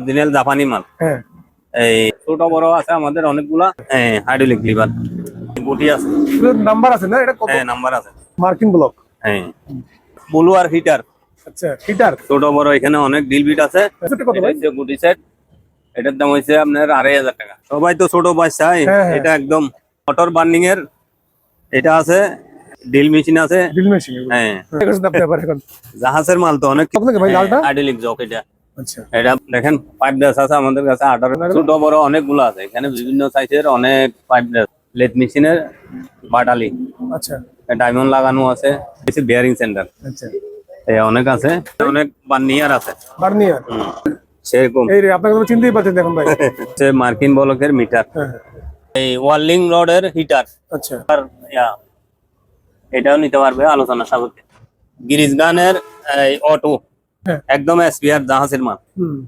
Original জাপানি মাল। হ্যাঁ, এই ছোট বড় আছে আমাদের অনেকগুলা। হাইড্রোলিক লিভার বডি আছে। এগুলোর নাম্বার আছে না? এটা কত? নাম্বার আছে। মার্কিন ব্লক। হ্যাঁ, ব্লু আর হিটার। আচ্ছা, হিটার ছোট বড় এখানে অনেক ডিল বিট আছে। এটা কত ভাই? গুটি সেট, এটার দাম হচ্ছে আপনার 2500 টাকা। সবাই তো ছোট বাচ্চা, হ্যাঁ, হ্যাঁ। এটা একদম মোটর বার্নিং এর। এটা আছে, ড্রিল মেশিন আছে। Drill machine. হ্যাঁ, আপনি আবার এখন জাহাজের মাল তো অনেক। আপনাকে ভাই লালটা? হাইড্রোলিক জক এটা। আচ্ছা, এটা দেখেন পাইপ ড্রেস আছে আমাদের কাছে 18 ছোট বড় অনেকগুলো আছে এখানে, বিভিন্ন সাইজের অনেক পাইপ ড্রেস। লেদ মেশিনের বাটালি, আচ্ছা, ডায়মন্ড লাগানো আছে, কিছু বিয়ারিং সেন্টার আচ্ছা। অনেক আছে, অনেক বার্নিয়ার আছে। বার্নিয়ার সেরকম এই রে, আপনাকে তো চিনতেই পারছেন দেখুন ভাই। হচ্ছে মার্কিন বলকের মিটার। হ্যাঁ, এই ওয়ার্লিং রডের হিটার। আচ্ছা, আর এটাও নিতে পারবে আলোচনা সাপেক্ষে। গিরিজ গানের অটো, হ্যাঁ। একদম এসপিআর জাহাজের মাল। হুম,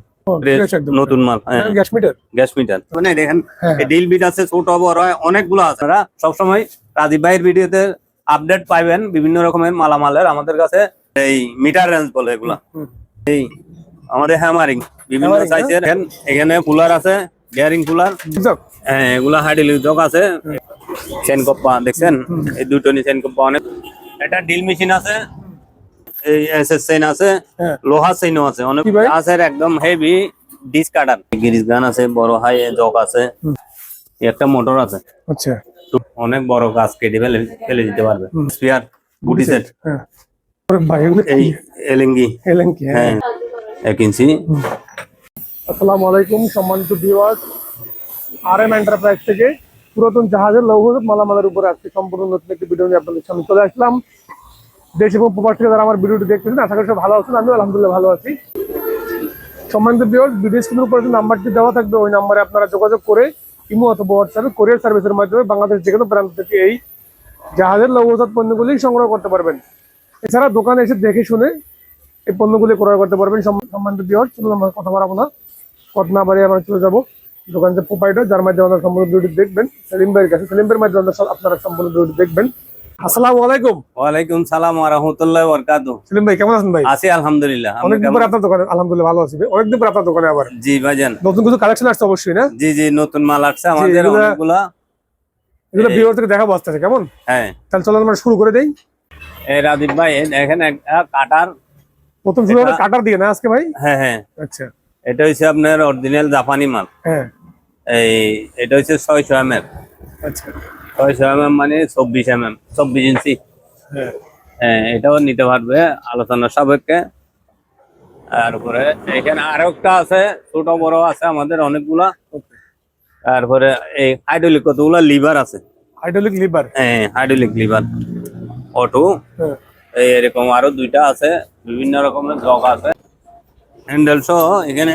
নতুন মাল। Gas metre. গ্যাস মিটার মানে দেখেন হ্যাঁ। ডিল বিট আছে, ছোট বড় অনেকগুলো আছে। আপনারা সবসময় রাজীব ভাইয়ের ভিডিওতে আপডেট পাইবেন বিভিন্ন রকমের মালামালের আমাদের কাছে। এই মিটার রেঞ্জ বলে এগুলা। এই আমাদের হ্যামারিং বিভিন্ন Hammering, সাইজের। এখানে কুলার আছে, বিয়ারিং কুলার। এগুলা হাইড্রোলিক জগ আছে। চেন কপ্পা দেখছেন, এই দুটো নি চেন কপ্পা অনেক। এটা ড্রিল মেশিন আছে, এই এসএস চেইন আছে, হ্যাঁ। লোহা চেইনও আছে অনেক। কি ভাই? আছে একদম হেভি ডিস কাটার। গিরিজ গান আছে, বড় হাই জগ আছে, একটা মোটর আছে। আচ্ছা, তো অনেক বড় গাছ কেটে ফেলে দিতে পারবে। স্পিয়ার বুটি সেট। হ্যাঁ। ওরে ভাই, এগুলো এই এলেঙ্গি। এলেঙ্কি, হ্যাঁ। হ্যাঁ, 1 ইঞ্চি। আসসালামু আলাইকুম সম্মানিত ভিউয়ার্স, আরএম এন্টারপ্রাইজ থেকে পুরাতন জাহাজের লৌহ মালামালের উপরে আজকে সম্পূর্ণ নতুন একটি ভিডিও নিয়ে আপনাদের সামনে চলে আসলাম। দেশ এবং প্রবাস থেকে যারা আমার ভিডিওটি দেখতেছেন, আশা করি সব ভালো আছেন। আমিও আলহামদুলিল্লাহ ভালো আছি। সম্মানিত ভিউয়ার্স, ভিডিও স্ক্রিনের উপরে যে নাম্বারটি দেওয়া থাকবে, ওই নাম্বারে আপনারা যোগাযোগ করে ইমো অথবা হোয়াটসঅ্যাপে কোরিয়ার সার্ভিসের মাধ্যমে বাংলাদেশ যে কোনো প্রান্ত থেকে এই জাহাজের লৌহজাত পণ্যগুলি সংগ্রহ করতে পারবেন। এছাড়া দোকানে এসে দেখে শুনে এই পণ্যগুলি ক্রয় করতে পারবেন। সম্মানিত ভিউয়ার্স, চলুন আমরা কথা বাড়াবো না, কথা না বাড়িয়ে আমরা চলে যাবো দোকানের যে প্রোপাইটার, যার মাধ্যমে আমরা সম্পূর্ণ ভিডিওটি দেখবেন, সেলিম ভাইয়ের কাছে। সেলিম ভাইয়ের মাধ্যমে আপনারা সম্পূর্ণ ভিডিওটি দেখবেন। আসসালামু আলাইকুম। ওয়ালাইকুম সালাম ওয়া রাহমাতুল্লাহি ওয়া বারাকাতুহু। সেলিম ভাই কেমন আছেন ভাই? আছি আলহামদুলিল্লাহ। অনেকদিন পর আপনার দোকানে। আলহামদুলিল্লাহ ভালো আছি ভাই। অনেকদিন পর আপনার দোকানে আবার। জি ভাইজান, নতুন কিছু কালেকশন আসছে অবশ্যই না? জি জি, নতুন মাল আসছে আমাদের অনেকগুলা। এগুলো ভিউয়ার থেকে দেখাবো আস্তে আস্তে, কেমন? হ্যাঁ, তাহলে চলো আমরা শুরু করে দেই। এই রাজীব ভাই দেখেন একটা কাটার। প্রথম শুরু হবে কাটার দিয়ে না আজকে ভাই? হ্যাঁ হ্যাঁ, আচ্ছা, এটা হচ্ছে আপনার অরিজিনাল জাপানি মাল। হ্যাঁ, এটা হচ্ছে 600 mm। আচ্ছা, 600 mm মানে 24 mm, 24 ইঞ্চি। হ্যাঁ, এটাও নিতে পারবে আলোচনার সাপেক্ষে। তারপরে এখানে আরো একটা আছে, ছোট বড় আছে আমাদের অনেকগুলা। তারপরে এই হাইড্রোলিক কতগুলা লিভার আছে। Hydraulic liver. Hydraulic liver auto. হ্যাঁ, এরকম আরো দুইটা আছে, বিভিন্ন রকমের জগ আছে, হ্যান্ডেল সহ। এখানে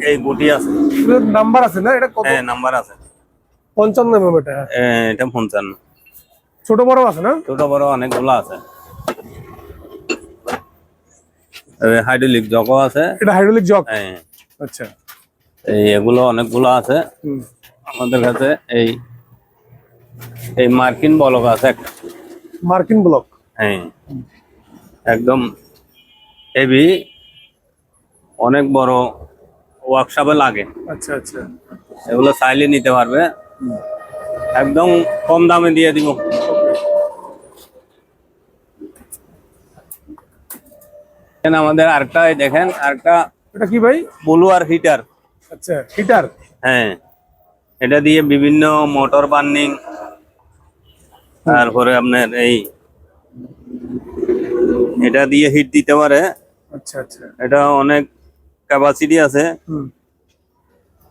এই বটি আছে। এগুলোর নাম্বার আছে না? এটা কত? নাম্বার আছে। 55 mm এটা। এটা 55। ছোট বড় আছে না? ছোট বড় অনেকগুলো আছে। হাইড্রোলিক জগও আছে। এটা হাইড্রোলিক জগ। আচ্ছা, এগুলো অনেকগুলো আছে আমাদের কাছে। এই মার্কিন বলক আছে একটা। মার্কিন ব্লক। হ্যাঁ, একদম হেভি, অনেক বড় ওয়ার্কশপে লাগে। আচ্ছা, আচ্ছা, এগুলো চাইলে নিতে পারবে, একদম কম দামে দিয়ে দিব। আমাদের আরেকটা দেখেন, আরেকটা। এটা কি ভাই? ব্লু আর হিটার। আচ্ছা, হিটার। হ্যাঁ, এটা দিয়ে বিভিন্ন মোটর বার্নিং, তারপরে আপনার এটা দিয়ে হিট দিতে পারে। আচ্ছা, আচ্ছা, এটা অনেক ক্যাপাসিটি আছে।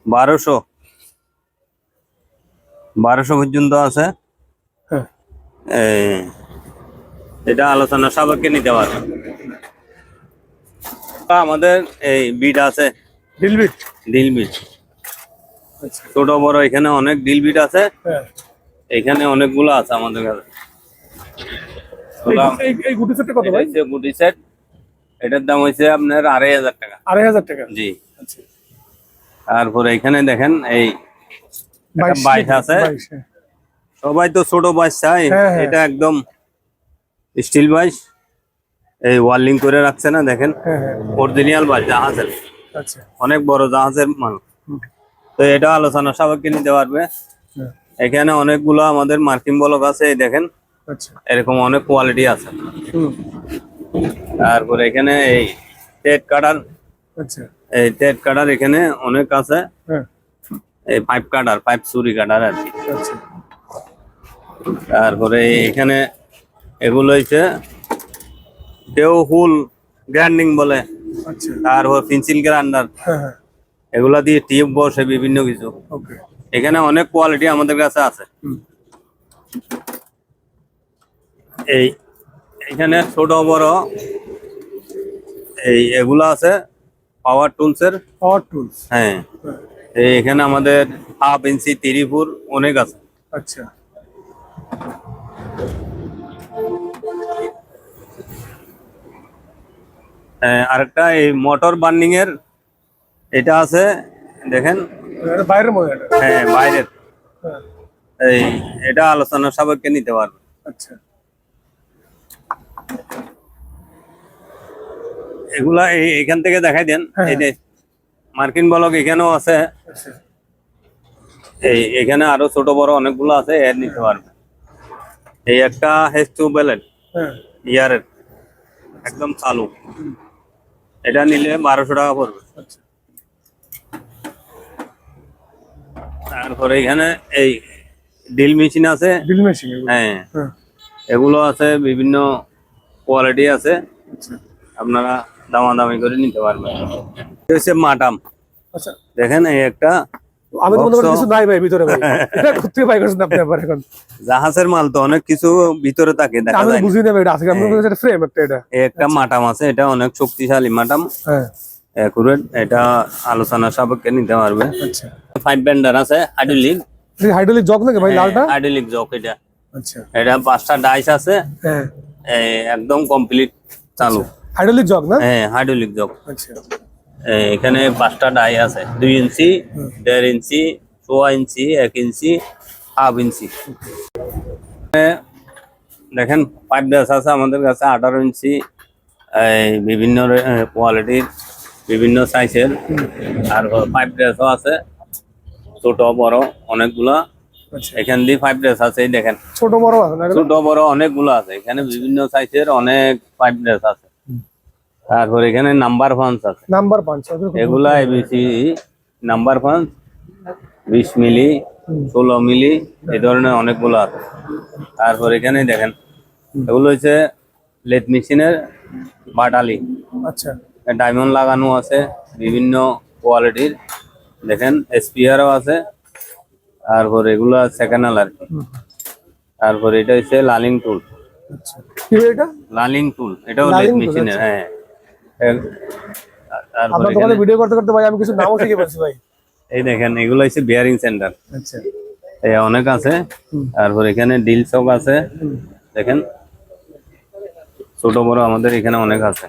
1200 পর্যন্ত আছে। হ্যাঁ, এটা আলোচনা সাপেক্ষে নিতে পারবে। আমাদের এই বিট আছে, ড্রিল বিট। ড্রিল বিট আচ্ছা, ছোট বড় এখানে অনেক ড্রিল বিট আছে। হ্যাঁ, এখানে অনেকগুলো আছে আমাদের কাছে। এই গুটি সেটটা কত ভাই? গুটি সেট, এটার দাম হচ্ছে আপনার 2500 টাকা। 2500 টাকা। জি। আচ্ছা, তারপরে এখানে দেখেন এই 22 আছে। 22, হ্যাঁ। সবাই তো ছোট বাইশ চাই, হ্যাঁ, হ্যাঁ। এটা একদম স্টিল বাইশ। এই ওয়ার্লিং করে রাখছে না, দেখেন হ্যাঁ, হ্যাঁ, অরিজিনাল বাইশ জাহাজের। আচ্ছা অনেক বড় জাহাজের মাল। হুম, তো এটা আলোচনা সাপেক্ষে নিতে পারবে। হ্যাঁ, এখানে অনেকগুলো আমাদের মার্কিন বলক আছে, এই দেখেন আচ্ছা এরকম অনেক কোয়ালিটি আছে। হুম, তারপরে এখানে এই টেট কাটার, আচ্ছা এখানে অনেক আছে। হ্যাঁ এই পাইপ কাটার, পাইপ চুরি কাটার আর কি। আচ্ছা তারপরে এখানে এগুলো হচ্ছে কেউ হুল গ্রাইন্ডিং বলে, আচ্ছা তারপর পেন্সিল গ্রাইন্ডার, হ্যাঁ হ্যাঁ এগুলা দিয়ে টিউব বসে বিভিন্ন কিছু। ওকে এখানে অনেক কোয়ালিটি আমাদের কাছে আছে। হুম, এই এখানে ছোট বড় এই এগুলা আছে পাওয়ার টুলস এর। পাওয়ার টুলস হ্যাঁ, এই এখানে আমাদের 1/2 ইঞ্চি 3 ফুট অনেক আছে। আচ্ছা আরেকটা এই মোটর বার্নিং এর এটা আছে, দেখেন। এটা বাইরের মধ্যে এটা হ্যাঁ, বাইরের। হ্যাঁ এই এটা আলোচনা সাপেক্ষে নিতে পারবে। আচ্ছা এগুলা এখান থেকে দেখাই দেন। হ্যাঁ। এই যে মার্কিন বলক এখানেও আছে। আচ্ছা এখানে আরো ছোট বড় অনেকগুলো আছে, এর নিতে পারবে। এই একটা হেচ টু বেলেট হ্যাঁ ইয়ারের একদম চালু, এটা নিলে 1200 টাকা পড়বে। আচ্ছা তারপরে এখানে এই ড্রিল মেশিন আছে। ড্রিল মেশিন হ্যাঁ, হ্যাঁ এগুলো আছে, বিভিন্ন কোয়ালিটি আছে, আচ্ছা আপনারা দামাদামি করে নিতে পারবেন। এটা হচ্ছে মাটাম, আচ্ছা দেখেন এই একটা আমি তো মনে করি box কিছু নাই ভাই ভিতরে ভাই এটা করতে পাই করছেন আপনি আবার এখন জাহাজের মাল তো অনেক কিছু ভিতরে থাকে, দেখা আমি যায় না। বুঝি না ভাই এটা আছে আমি মনে করি এটা ফ্রেম একটা এটা এই একটা মাটাম আছে, এটা অনেক শক্তিশালী মাটাম, হ্যাঁ অ্যাকুরেট। এটা আলোচনা সাপেক্ষে নিতে পারবে। আচ্ছা 5 বেন্ডার আছে, হাইড্রোলিক। এটা হাইড্রোলিক জগ নাকি ভাই লালটা হাইড্রোলিক জক এটা। আচ্ছা এটা 5টা ডাইস আছে, হ্যাঁ একদম কমপ্লিট চালু। হাইড্রোলিক জগ না হ্যাঁ, হাইড্রোলিক জক। আচ্ছা এখানে 5টা ডাই আছে, 2 ইঞ্চি, 1.5 ইঞ্চি, 1.5 ইঞ্চি, 1 ইঞ্চি, 1/2 ইঞ্চি। দেখেন পাইপ ব্রাশ আছে আমাদের কাছে 18 ইঞ্চি, বিভিন্ন কোয়ালিটির, বিভিন্ন সাইজের। আর পাইপ ব্রাশও আছে, ছোট বড় অনেকগুলা। আচ্ছা এখান দিয়ে পাইপ ব্রাশ আছে, এই দেখেন ছোট বড় আছে না এগুলো? ছোট বড় অনেকগুলো আছে। এখানে বিভিন্ন সাইজের অনেক পাইপ ব্রাশ আছে। তারপর এখানে নাম্বার পাঞ্চ আছে, নাম্বার 5 এগুলা এবিসি নাম্বার পাঞ্চ 20 মিলি, 16 মিলি, এই ধরনের অনেকগুলো আছে। তারপর এখানে দেখেন এগুলো হচ্ছে লেথ মেশিনের বাটালি, আচ্ছা ডায়মন্ড লাগানো আছে বিভিন্ন কোয়ালিটির, দেখেন স্পিয়ারও আছে। তারপর এগুলো সেকেন্ড আর কি। তারপর এটা হচ্ছে লালিং টুল, আচ্ছা কি ভাই এটা লালিং টুল, এটাও লেথ লালিং tool, মেশিনের। আচ্ছা। হ্যাঁ, তারপর আপনার দোকানে ভিডিও করতে করতে ভাই আমি কিছু নামও শিখে পাচ্ছি ভাই এই দেখেন এগুলো হচ্ছে বিয়ারিং সেন্টার, আচ্ছা এই অনেক আছে। তারপর এখানে ডিল চক আছে, দেখেন ছোট বড় আমাদের এখানে অনেক আছে।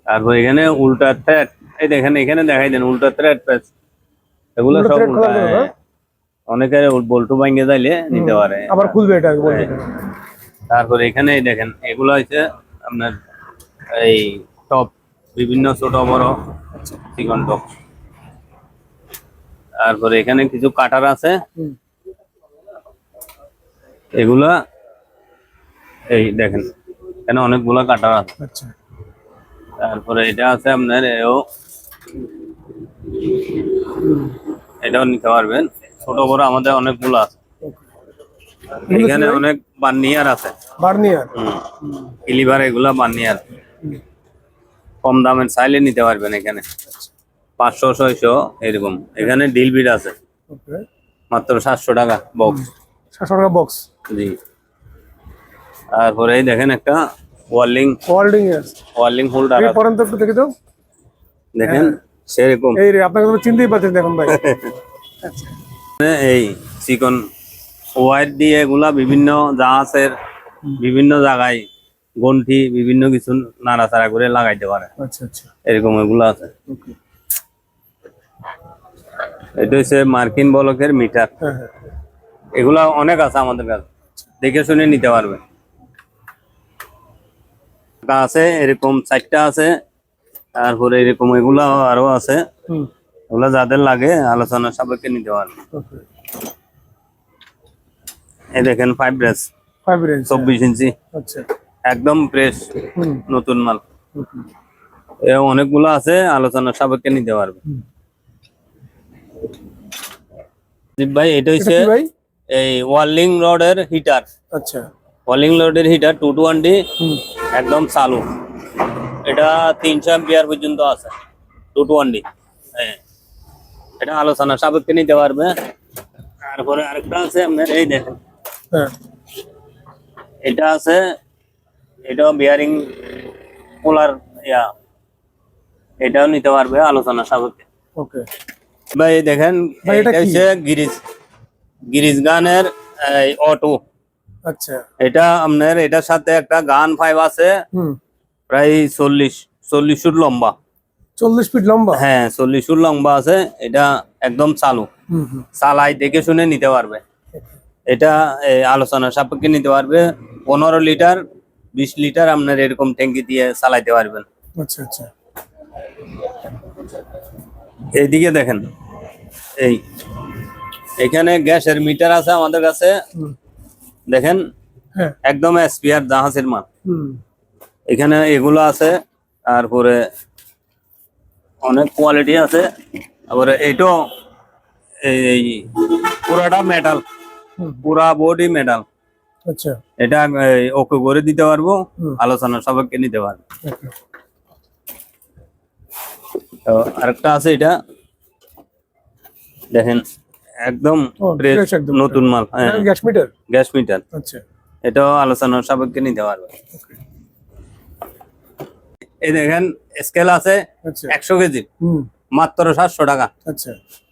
তারপর এখানে উল্টা থ্রেড, এই দেখেন এখানে দেখাই দেন উল্টা থ্রেড প্রেস, এগুলো উল্টা সব thread উল্টা। খোলার জন্য, হ্যাঁ। অনেকের বল্টু ভাঙে যাইলে নিতে পারে। আবার খুলবে এটা বলতে হ্যাঁ। তারপর এখানে এই দেখেন এগুলো হচ্ছে আপনার এই টপ, বিভিন্ন ছোট বড় চিকন টপ। তারপরে এখানে কিছু কাটার আছে, এগুলা এই দেখেন এখানে অনেকগুলা কাটার আছে। আচ্ছা তারপরে এটা আছে আপনার এটাও নিতে পারবেন, ছোট বড় আমাদের অনেকগুলো আছে। এখানে অনেক বার্নিয়ার আছে, বার্নিয়ার ইলিভার, এগুলা বার্নিয়ার কম দামের চাইলে নিতে পারবেন। এখানে 500 600 এরকম। এখানে ডিল বিট আছে ওকে মাত্র 700 টাকা বক্স। 700 টাকা বক্স জি। তারপরে এই দেখেন একটা হোল্ডিং আছে ওয়ার্লিং হোল্ডার এই পরেন তো একটু দেখে দাও দেখেন সেরকম। এই রে আপনাকে তো চিনতেই পারছেন দেখুন ভাই আচ্ছা এই চিকন ওয়ার দিয়ে এগুলা বিভিন্ন জাহাজের বিভিন্ন জায়গায় গন্ঠি বিভিন্ন কিছু নাড়াচাড়া করে লাগাইতে পারে, আচ্ছা আচ্ছা এরকম এগুলো আছে। ওকে এটা হচ্ছে মার্কিন বলকের মিটার, হ্যাঁ হ্যাঁ এগুলা অনেক আছে আমাদের কাছে, দেখে শুনে নিতে পারবে। আছে এরকম 4টা আছে, তারপরে এরকম এগুলা আরো আছে, হুম। ওগুলা যাদের লাগে আলোচনা সাপেক্ষে নিতে পারবে। ওকে। এই দেখেন 5 রেস 5 রেঞ্জ। 24 ইঞ্চি, আচ্ছা। একদম ফ্রেশ হুম। নতুন মাল। হুম। এরকম অনেকগুলো আছে, আলোচনা সাপেক্ষে নিতে পারবে। হুম। ভাই এটা এটা হচ্ছে কি ভাই? এই ওয়ার্লিং রডের হিটার। আচ্ছা। ওয়ার্লিং রডের হিটার 220 হুম। একদম চালু। এটা 300 অ্যাম্পিয়ার পর্যন্ত আছে 220। হ্যাঁ, এটা আলোচনা সাপেক্ষে নিতে পারবে। তারপরে আরেকটা আছে আপনার, এই দেখেন হ্যাঁ। এটা আছে, এটাও বিয়ারিং কুলার ইয়া, এটাও নিতে পারবে আলোচনা সাপেক্ষে। ওকে। ভাই দেখেন ভাই এটা এটা কি? হচ্ছে গিরিজ গানের অটো। আচ্ছা। এটা আপনার এটার সাথে একটা গান 5 আছে, হুম। প্রায় 40 ফুট লম্বা। 40 ফিট লম্বা? হ্যাঁ 40 ফুট লম্বা আছে। এটা একদম চালু, হুম। হুম। চালাই দেখে শুনে নিতে পারবে। এটা আলোচনা সাপেক্ষে নিতে পারবে। 15 লিটার 20 লিটার আপনার এরকম ট্যাঙ্কি দিয়ে চালাইতে পারবেন। আচ্ছা আচ্ছা। এইদিকে দেখেন, এই এখানে গ্যাসের মিটার আছে আমাদের কাছে। হুম। দেখেন হ্যাঁ। একদম এসপিআর জাহাজের মাল। হুম। এখানে এগুলো আছে, তারপরে অনেক কোয়ালিটি আছে। তারপরে এটাও এই পুরাটা মেটাল, হুম। পুরা বডি মেটাল। আচ্ছা। এটা ওকে করে দিতে পারবো, হুম। আলোচনা সবাইকে নিতে পারবো। ওকে। তো আরেকটা আছে, এটা দেখেন একদম ও, fresh, fresh একদম। নতুন মাল। হ্যাঁ, গ্যাস মিটার? Gas metre. আচ্ছা। এটাও আলোচনা সাপেক্ষে নিতে পারবে। ওকে। এই দেখেন স্কেল আছে আচ্ছা। 100 কেজি, হুম। মাত্র 700 টাকা। আচ্ছা।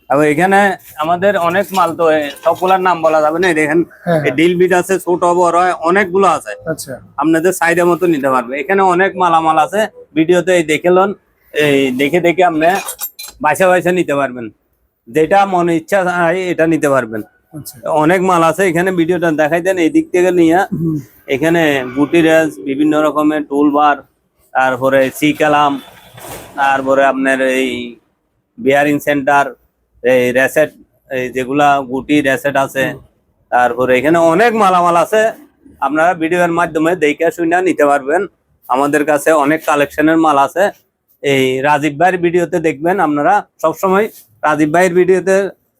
আর এখানে আমাদের অনেক মাল, তো সবগুলার নাম বলা যাবে না। এই দেখেন হ্যাঁ, হ্যাঁ। ডিল বিট আছে, ছোট বড় অনেকগুলো আছে, আচ্ছা। আপনাদের সাইডের মতো নিতে পারবে। এখানে অনেক মালামাল আছে, ভিডিওতে এই দেখে লন, এই দেখে দেখে আপনি বাইসা বাইসা নিতে পারবেন, যেটা মনে ইচ্ছা হয় এটা নিতে পারবেন। আচ্ছা। অনেক মাল আছে এখানে, ভিডিওটা দেখাই দেন এই দিক থেকে নিয়ে। হুম। এখানে গুটি রেস, বিভিন্ন রকমের টুল বার, তারপরে সি কালাম, তারপরে আপনার এই বিয়ারিং সেন্টার, এই রেসেট, এই যেগুলা গুটি রেসেট আছে। তারপরে এখানে অনেক মালামাল আছে, আপনারা ভিডিওর মাধ্যমে দেখে শুনে নিতে পারবেন। আমাদের কাছে অনেক কালেকশনের মাল আছে। এই রাজীব ভাইয়ের ভিডিওতে দেখবেন আপনারা, সবসময় রাজীব ভাইয়ের ভিডিওতে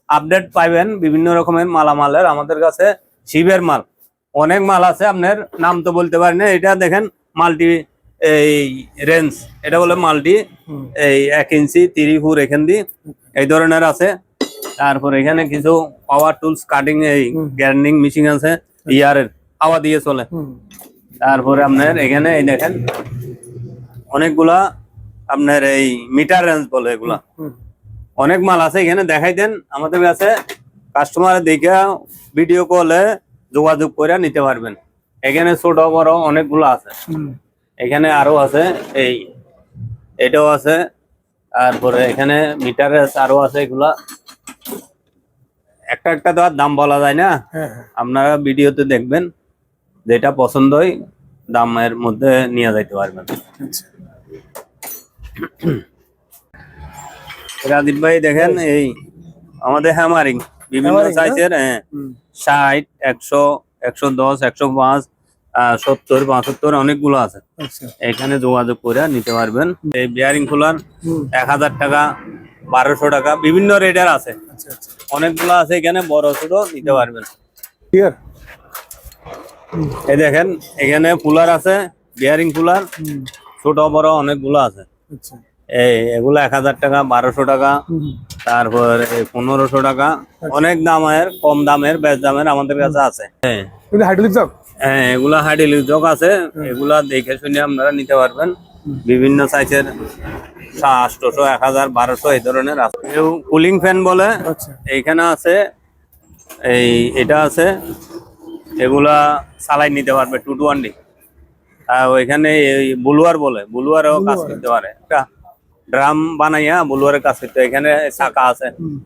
আপডেট পাইবেন বিভিন্ন রকমের মালামালের। আমাদের কাছে শিবের মাল অনেক মাল আছে, আপনার নাম তো বলতে পারি না। এটা দেখেন মাল্টি এই রেঞ্জ, এটা বলে মাল্টি, এই 1 ইঞ্চি 3 ফুট এখান দিয়ে এই ধরনের আছে। তারপর এখানে কিছু পাওয়ার টুলস, কাটিং, এই গ্রাইন্ডিং মেশিন আছে, ইয়ারের হাওয়া দিয়ে চলে। হুম। তারপরে আপনার এখানে এই দেখেন অনেকগুলা আপনার এই মিটার রেঞ্জ বলে, এগুলা হুম। অনেক মাল আছে এখানে। দেখাই দেন আমাদের কাছে, কাস্টমার দেখে ভিডিও কলে যোগাযোগ করে নিতে পারবেন। এখানে ছোট বড় অনেকগুলো আছে। হুম। এখানে আরো আছে, এই এটাও আছে। তারপরে এখানে মিটার রেঞ্জ আরো আছে। এগুলা একটা একটা তো আর দাম বলা যায় না, হ্যাঁ, হ্যাঁ। আপনারা ভিডিওতে দেখবেন, যেটা পছন্দ হয় দামের মধ্যে নিয়ে যাইতে পারবেন। আচ্ছা। রাজীব ভাই দেখেন এই আমাদের হ্যামারিং বিভিন্ন Hammering, সাইজের, হুম। 60, 100, 110, 105, 70, 75 অনেকগুলো আছে। আচ্ছা। এখানে যোগাযোগ করে নিতে পারবেন। এই বিয়ারিং কুলার হুম। 1000 টাকা, 1200 টাকা, বিভিন্ন রেটের আছে, আচ্ছা আচ্ছা। অনেকগুলো আছে। এখানে বড় ছোট নিতে পারবেন। ক্লিয়ার? এই দেখেন এখানে কুলার আছে, বিয়ারিং কুলার হুম। ছোট বড় অনেকগুলো আছে। আচ্ছা। এগুলো 1000 টাকা, 1200 টাকা, হুম। তারপর 1500 টাকা। অনেক দামের, কম দামের, বেশ দামের আমাদের কাছে আছে। কিন্তু হাইড্রোলিক জগ? হ্যাঁ, এগুলা হাইড্রোলিক জগ আছে। এগুলা দেখে শুনে আপনারা নিতে পারবেন। বিভিন্ন সাইজের 800, 1000, 1200 এই ধরনের আছে। কুলিং ফ্যান বলে, আচ্ছা। এইখানে আছে, এই এটা আছে। এগুলা চালাই নিতে পারবে 220। আর ওইখানে এই বুলুয়ার বলে, বুলুয়ারও কাজ করতে পারে। একটা ড্রাম বানাইয়া বুলুয়ারের কাজ করতে। এখানে চাকা আছে। হুম।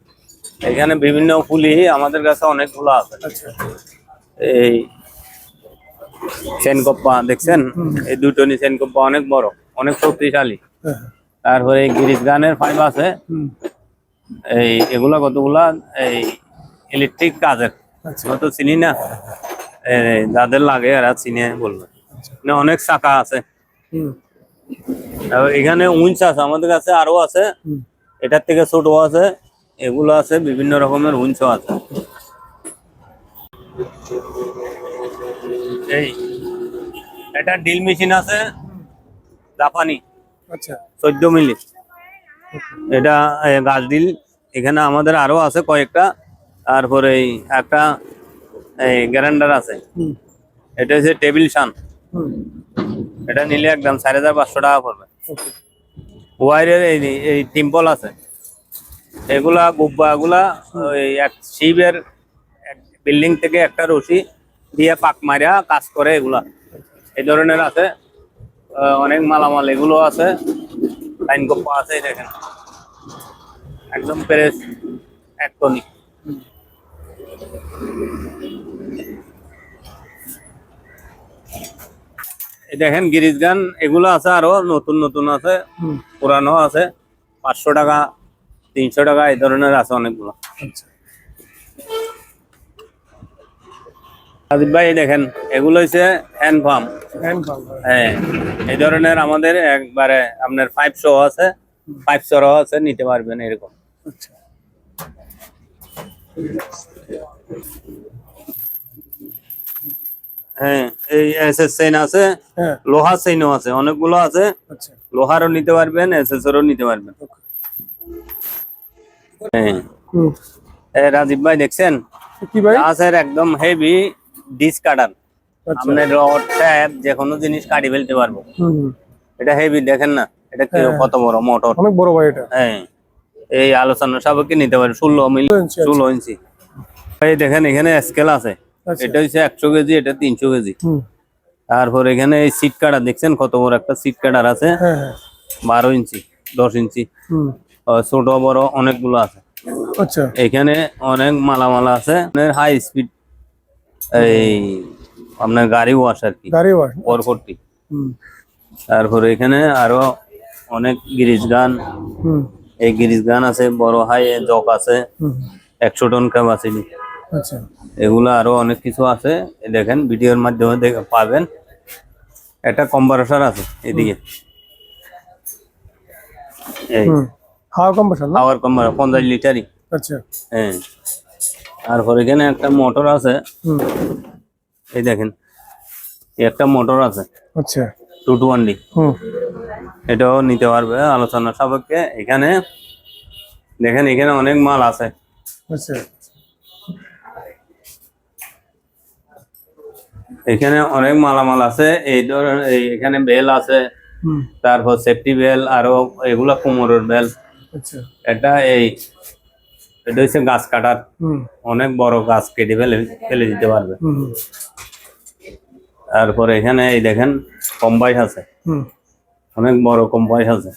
এখানে বিভিন্ন পুলি আমাদের কাছে অনেকগুলো আছে। আচ্ছা। এই চেন কপ্পা দেখছেন, এই দুটো নি চেন কপ্পা অনেক বড়, অনেক শক্তিশালী। হ্যাঁ। তারপরে গিরিশ গানের পাইপ আছে। হুম। এই এগুলা কতগুলা এই ইলেকট্রিক কাজের, আচ্ছা। আমরা তো চিনি না, যাদের লাগে এরা চিনে বলবে। এখানে অনেক চাকা আছে। হুম। আর এখানে উইঞ্চ আছে আমাদের কাছে, আরো আছে, হুম। এটার থেকে ছোট আছে, এগুলো আছে, বিভিন্ন রকমের উইঞ্চও আছে। এই এটা ড্রিল মেশিন আছে জাপানি, আচ্ছা। 14 মিলি। এটা গাছ ড্রিল। এখানে আমাদের আরো আছে কয়েকটা। তারপরে এই একটা এই গ্রাইন্ডার আছে, হুম। এটা হচ্ছে টেবিল শান। হুম। এটা নিলে একদম 4500 টাকা পড়বে। ওকে। ওয়াইরের এই টিম্পল আছে, এগুলা গুব্বা এগুলা ওই এক শিবের বিল্ডিং থেকে একটা রশি দিয়ে পাক মারিয়া কাজ করে, এগুলা এই ধরনের আছে। অনেক মালামাল এগুলো আছে, লাইন কপ্পা আছে, এই দেখেন একদম প্রেস একটনি। এই দেখেন গিরিশ গান, এগুলো আছে, আরো নতুন নতুন আছে, হুম। পুরানো আছে, 500 টাকা 300 টাকা এই ধরনের আছে অনেকগুলো। আচ্ছা। আজিব ভাই এই দেখেন এগুলো হচ্ছে হ্যান্ড পাম্প। Hand pump. হ্যাঁ, এই ধরনের আমাদের একবারে আপনার 500 আছে, 500 আছে, নিতে পারবেন এরকম। আচ্ছা। হ্যাঁ, এই এসএস চেইন আছে, হ্যাঁ। লোহা চেইনও আছে, অনেকগুলো আছে, আচ্ছা। লোহারও নিতে পারবেন, এসএস এরও নিতে পারবেন। হ্যাঁ, হুম। রাজীব ভাই দেখছেন কি ভাই? আছে একদম হেভি ডিস কাটার, আচ্ছা। আপনার রড ট্যাপ যে কোনো জিনিস কাটি ফেলতে পারবো। হুম। এটা হেভি, দেখেন না এটা কি হ্যাঁ। কত বড় মোটর। অনেক বড় ভাই এটা। হ্যাঁ, এই আলোচনা সাপেক্ষে নিতে পারে 16 মিলি, 16 ইঞ্চি। এই দেখেন এখানে স্কেল আছে, আচ্ছা। এটা হচ্ছে 100 কেজি, এটা 300 কেজি। হুম। তারপর এখানে এই সিট কাটার দেখছেন কত বড় একটা সিট কাটার আছে, হ্যাঁ হ্যাঁ। 12 ইঞ্চি 10 ইঞ্চি, হুম। ছোট বড় অনেকগুলো আছে। আচ্ছা। এখানে অনেক মালামাল আছে, হাই স্পিড এই আপনার গাড়ি ওয়াশ আর কি, গাড়ি ওয়াশ। পরপরটি। হুম। তারপরে এখানে আরো অনেক গিরিশ গান, হুম। এই গিরিশ গান আছে, বড় হাই জক আছে, হুম। 100 টন ক্যাপাসিটি। আচ্ছা। এগুলো আরো অনেক কিছু আছে, এই দেখেন ভিডিওর মাধ্যমে পাবেন। একটা কম্প্রেসর আছে এদিকে, এই হুম। হাওয়া কম্প্রেসর না? পাওয়ার কম্প্রেসর 50 লিটারই। আচ্ছা। হ্যাঁ, তারপর এখানে একটা মোটর আছে, হুম। এই দেখেন এই একটা মোটর আছে আচ্ছা। 220। হুম। এটাও নিতে পারবে আলোচনা সাপেক্ষে। এখানে দেখেন এখানে অনেক মাল আছে, আচ্ছা। এখানে অনেক মালামাল আছে। এই ধরনের এখানে বেল আছে, হুম। তারপর সেফটি বেল, আরো এগুলা কোমরের বেল। আচ্ছা। এটা হচ্ছে গাছ কাটার, হুম। অনেক বড় গাছ কেটে ফেলে দিতে পারবে। হুম। তারপরে এখানে এই দেখেন কম্বাইস আছে, হুম। অনেক বড় কম্বাইস আছে।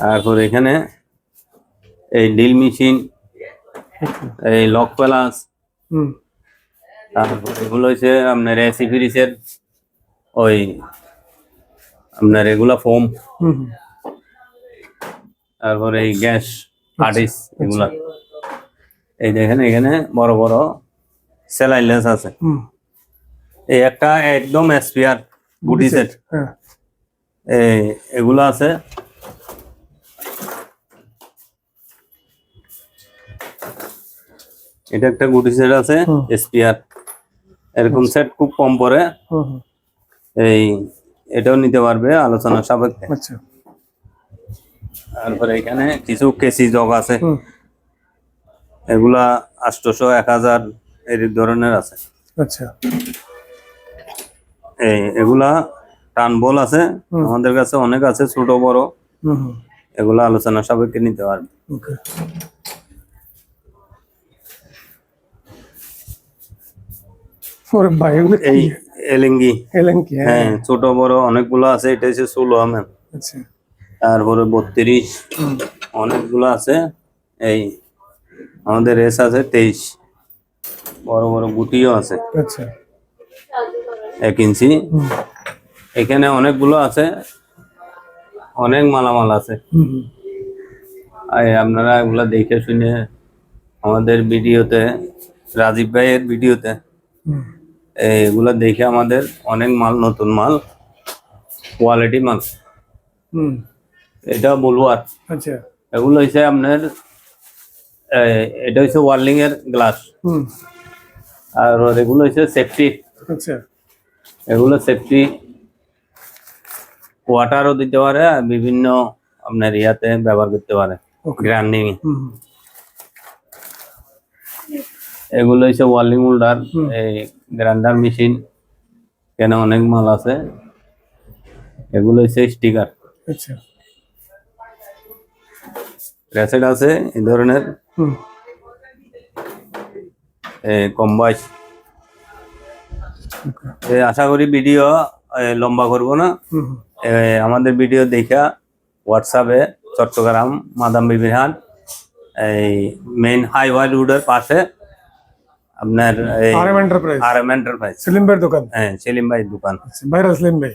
তারপর এখানে এই ড্রিল মেশিন, এই লক প্লাস, হুম। তারপর এগুলো হচ্ছে আপনার এসি ফ্রিজের ওই আপনার এগুলা ফোম, হুম। তারপরে এই গ্যাস আর্টিস এগুলা। এই দেখেন এখানে বড় বড় সেলাই লেস আছে। হুম। এই একটা একদম স্পেয়ার গুটি সেট, হ্যাঁ। এগুলো আছে। এটা একটা গুটি সেট আছে স্পেয়ার, এরকম সেট খুব কম পড়ে। হুম। হুম। এই এটাও নিতে পারবে আলোচনা সাপেক্ষে। আচ্ছা। তারপরে এখানে কিছু কেসি জগ আছে, হুম। এগুলা 800 1000 এই ধরনের আছে। আচ্ছা। এগুলা টান বল আছে, হুম। আমাদের কাছে অনেক আছে, ছোট বড়। হুম। হুম। এগুলা আলোচনা সাপেক্ষে নিতে পারবে। ওকে। ওরে ভাই এগুলো কি? এই এলেঙ্গি, এলেঙ্কি। হ্যাঁ। হ্যাঁ ছোট বড় অনেকগুলো আছে। এটা হচ্ছে 16 mm, আচ্ছা। তারপরে 32, হুম। অনেকগুলো আছে। এই আমাদের এস আছে 23, বড় বড় গুটিও আছে আচ্ছা। 1 ইঞ্চি। হুম। এখানে অনেকগুলো আছে, অনেক মালামাল আছে। আপনারা এগুলা দেখে শুনে আমাদের ভিডিওতে, রাজীব ভাইয়ের ভিডিওতে এগুলা দেখে আমাদের অনেক মাল, নতুন মাল, কোয়ালিটি মাল। এটা বলবো আর আচ্ছা। এগুলো হচ্ছে আপনার এটা হচ্ছে ওয়ার্লিং এর গ্লাস, আর এগুলো হচ্ছে সেফটি। আচ্ছা। এগুলো সেফটি ওয়াটারও দিতে পারে, আর বিভিন্ন আপনার ইয়াতে ব্যবহার করতে পারে, গ্রাইন্ডিং। এগুলো হচ্ছে ওয়ার্লিং হোল্ডার, এই গ্রাইন্ডার মেশিন, কেন অনেক মাল আছে। এগুলো হচ্ছে স্টিকার। আচ্ছা। ক্যাসেট আছে এই ধরনের, কম্বাইস। আশা করি ভিডিও লম্বা করব না। আমাদের ভিডিও দেখা হোয়াটসঅ্যাপে চট্টগ্রাম মাদাম বিবির হাট, এই মেইন হাইওয়ে রোডের পাশে আপনার RM enterprise, RM enterprise, Salim ভাইয়ের দোকান। হ্যাঁ, সেলিম ভাইয়ের দোকান। ভাইরা সেলিম ভাই।